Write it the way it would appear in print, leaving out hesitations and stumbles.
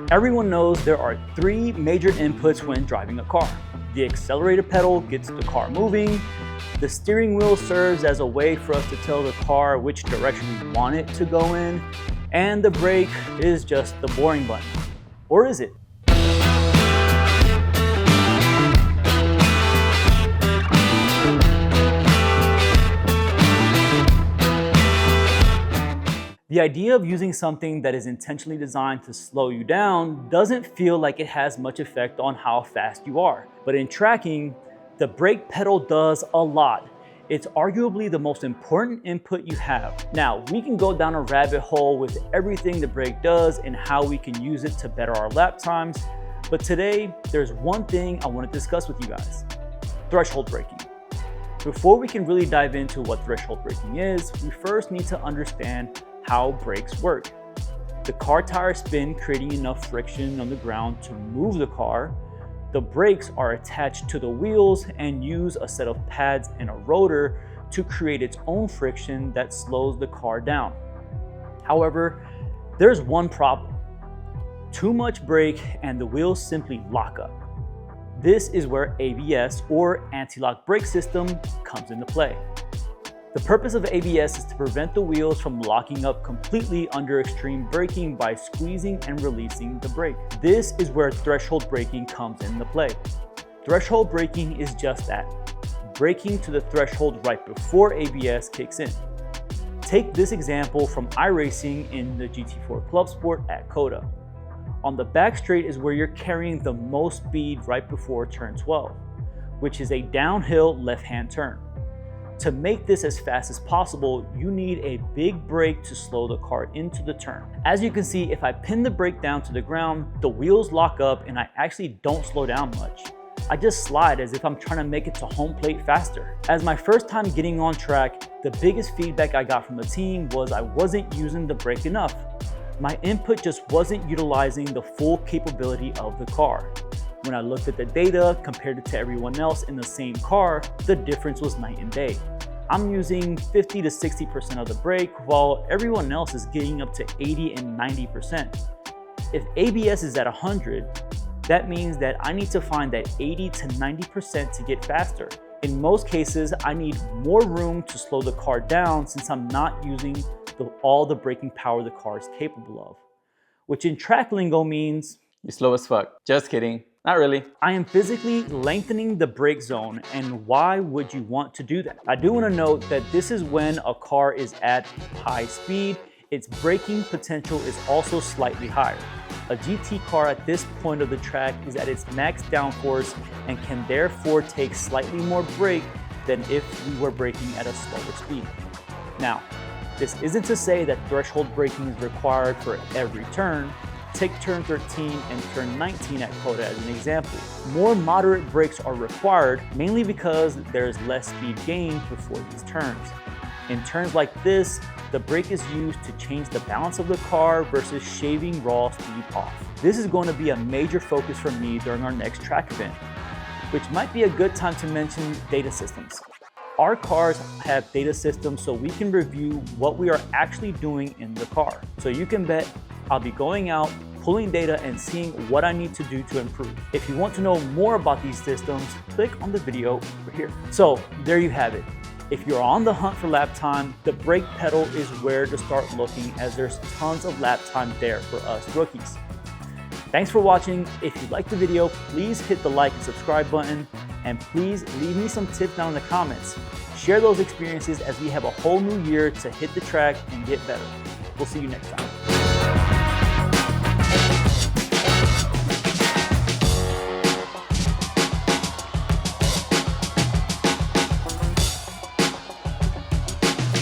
Everyone knows there are three major inputs when driving a car. The accelerator pedal gets the car moving, the steering wheel serves as a way for us to tell the car which direction we want it to go in, and the brake is just the boring button. Or is it? The idea of using something that is intentionally designed to slow you down doesn't feel like it has much effect on how fast you are. But in tracking, the brake pedal does a lot. It's arguably the most important input you have. Now, we can go down a rabbit hole with everything the brake does and how we can use it to better our lap times. But today, there's one thing I want to discuss with you guys: threshold braking. Before we can really dive into what threshold braking is, we first need to understand how brakes work. The car tires spin, creating enough friction on the ground to move the car. The brakes are attached to the wheels and use a set of pads and a rotor to create its own friction that slows the car down. However, there's one problem. Too much brake and the wheels simply lock up. This is where ABS, or anti-lock brake system, comes into play. The purpose of ABS is to prevent the wheels from locking up completely under extreme braking by squeezing and releasing the brake. This is where threshold braking comes into play. Threshold braking is just that: braking to the threshold right before ABS kicks in. Take this example from iRacing in the GT4 Club Sport at COTA. On the back straight is where you're carrying the most speed right before turn 12, which is a downhill left-hand turn. To make this as fast as possible, you need a big brake to slow the car into the turn. As you can see, if I pin the brake down to the ground, the wheels lock up and I actually don't slow down much. I just slide as if I'm trying to make it to home plate faster. As my first time getting on track, the biggest feedback I got from the team was I wasn't using the brake enough. My input just wasn't utilizing the full capability of the car. When I looked at the data, compared it to everyone else in the same car, the difference was night and day. I'm using 50 to 60% of the brake, while everyone else is getting up to 80 and 90%. If ABS is at 100, that means that I need to find that 80 to 90% to get faster. In most cases, I need more room to slow the car down since I'm not using all the braking power the car is capable of. Which in track lingo means... you're slow as fuck. Just kidding. Not really. I am physically lengthening the brake zone, and why would you want to do that? I do want to note that this is when a car is at high speed. Its braking potential is also slightly higher. A GT car at this point of the track is at its max downforce and can therefore take slightly more brake than if we were braking at a slower speed. Now, this isn't to say that threshold braking is required for every turn. Take turn 13 and turn 19 at COTA as an example. More moderate brakes are required, mainly because there's less speed gained before these turns. In turns like this, the brake is used to change the balance of the car versus shaving raw speed off. This is going to be a major focus for me during our next track event, which might be a good time to mention data systems. Our cars have data systems so we can review what we are actually doing in the car. So you can bet I'll be going out, pulling data and seeing what I need to do to improve. If you want to know more about these systems, click on the video over here. So there you have it. If you're on the hunt for lap time, the brake pedal is where to start looking, as there's tons of lap time there for us rookies. Thanks for watching. If you liked the video, please hit the like and subscribe button, and please leave me some tips down in the comments. Share those experiences as we have a whole new year to hit the track and get better. We'll see you next time.